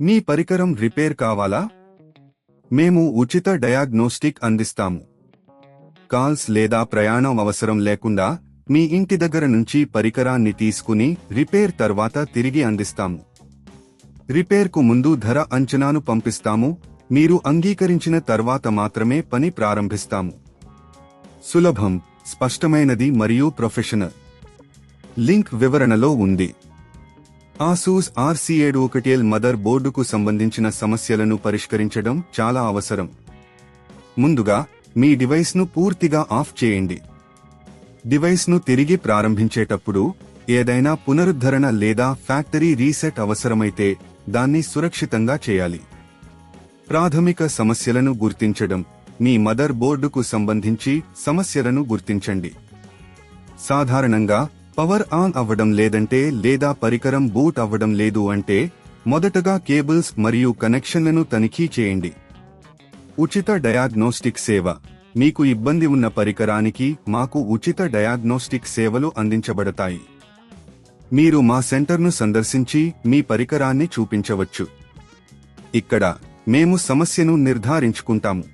మీ పరికరం రిపేర్ కావాలా? మేము ఉచిత డయాగ్నోస్టిక్ అందిస్తాము. కాల్స్ లేదా ప్రయాణం అవసరం లేకుండా మీ ఇంటి దగ్గర నుంచి పరికరాన్ని తీసుకుని రిపేర్ తర్వాత తిరిగి అందిస్తాము. రిపేర్కు ముందు ధర అంచనాను పంపిస్తాము. మీరు అంగీకరించిన తర్వాత మాత్రమే పని ప్రారంభిస్తాము. సులభం, స్పష్టమైనది మరియు ప్రొఫెషనల్. లింక్ వివరణలో ఉంది. ఆసూస్ RC711 మదర్ బోర్డుకు సంబంధించిన సమస్యలను పరిష్కరించడం చాలా అవసరం. ముందుగా మీ డివైస్ను పూర్తిగా ఆఫ్ చేయండి. డివైస్ను తిరిగి ప్రారంభించేటప్పుడు ఏదైనా పునరుద్ధరణ లేదా ఫ్యాక్టరీ రీసెట్ అవసరమైతే దాన్ని సురక్షితంగా చేయాలి. ప్రాథమిక సమస్యలను గుర్తించడం. మీ మదర్ బోర్డుకు సంబంధించి సమస్యలను గుర్తించండి. సాధారణంగా పవర్ ఆన్ అవ్వడం లేదంటే లేదా పరికరం బూట్ అవ్వడం లేదు అంటే మొదటగా కేబుల్స్ మరియు కనెక్షన్లను తనిఖీ చేయండి. ఉచిత డయాగ్నోస్టిక్ సేవ. మీకు ఇబ్బంది ఉన్న పరికరానికి మాకు ఉచిత డయాగ్నోస్టిక్ సేవలు అందించబడతాయి. మీరు మా సెంటర్ను సందర్శించి మీ పరికరాన్ని చూపించవచ్చు. ఇక్కడ మేము సమస్యను నిర్ధారించుకుంటాము.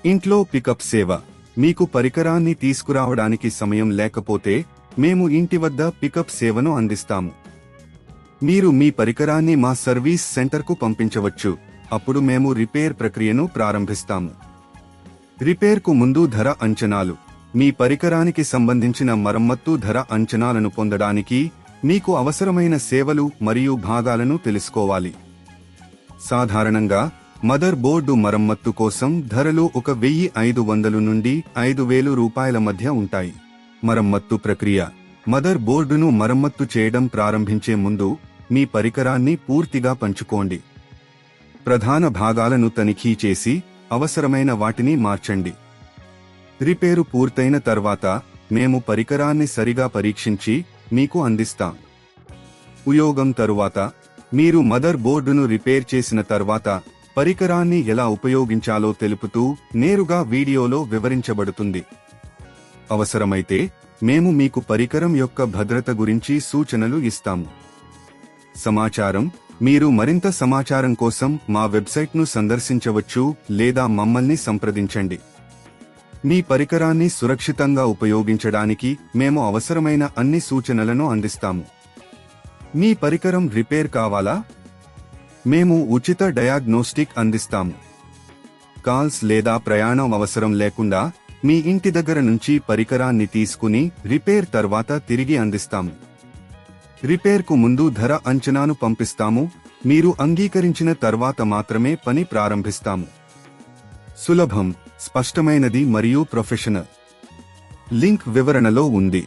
ఇంట్లో పికప్ సేవ. మీకు పరికరాన్ని తీసుకురావడానికి సమయం లేకపోతే మేము ఇంటి వద్ద పికప్ సేవను అందిస్తాము. మీరు మీ పరికరాన్ని మా సర్వీస్ సెంటర్కు పంపించవచ్చు. అప్పుడు మేము రిపేర్ ప్రక్రియను ప్రారంభిస్తాము. రిపేర్కు ముందు ధర అంచనాలు. మీ పరికరానికి సంబంధించిన మరమ్మత్తు ధర అంచనాలను పొందడానికి మీకు అవసరమైన సేవలు మరియు భాగాలను తెలుసుకోవాలి. సాధారణంగా మదర్ బోర్డు మరమ్మత్తు కోసం ధరలు 1500 నుండి 5000 రూపాయల మధ్య ఉంటాయి. మరమ్మత్తు ప్రక్రియ. మదర్ బోర్డును మరమ్మత్తు చేయడం ప్రారంభించే ముందు మీ పరికరాన్ని పూర్తిగా పంచుకోండి. ప్రధాన భాగాలను తనిఖీ చేసి అవసరమైన వాటిని మార్చండి. రిపేరు పూర్తయిన తర్వాత మేము పరికరాన్ని సరిగా పరీక్షించి మీకు అందిస్తాం. ఉపయోగం తరువాత. మీరు మదర్ బోర్డును రిపేర్ చేసిన తర్వాత పరికరాన్ని ఎలా ఉపయోగించాలో తెలుపుతూ నేరుగా వీడియోలో వివరించబడుతుంది. అవసరమైతే మేము మీకు పరికరం యొక్క భద్రత గురించి సూచనలు ఇస్తాము. సమాచారం. మీరు మరింత సమాచారం కోసం మా వెబ్సైట్ను సందర్శించవచ్చు లేదా మమ్మల్ని సంప్రదించండి. మీ పరికరాన్ని సురక్షితంగా ఉపయోగించడానికి మేము అవసరమైన అన్ని సూచనలను అందిస్తాము. మీ పరికరం రిపేర్ కావాలా? మేము ఉచిత డయాగ్నోస్టిక్ అందిస్తాము. కాల్స్ లేదా ప్రయాణం అవసరం లేకుండా మీ ఇంటి దగ్గర నుంచి పరికరాన్ని తీసుకుని రిపేర్ తర్వాత తిరిగి అందిస్తాము. రిపేర్కు ముందు ధర అంచనాను పంపిస్తాము. మీరు అంగీకరించిన తర్వాత మాత్రమే పని ప్రారంభిస్తాము. సులభం, స్పష్టమైనది మరియు ప్రొఫెషనల్. లింక్ వివరణలో ఉంది.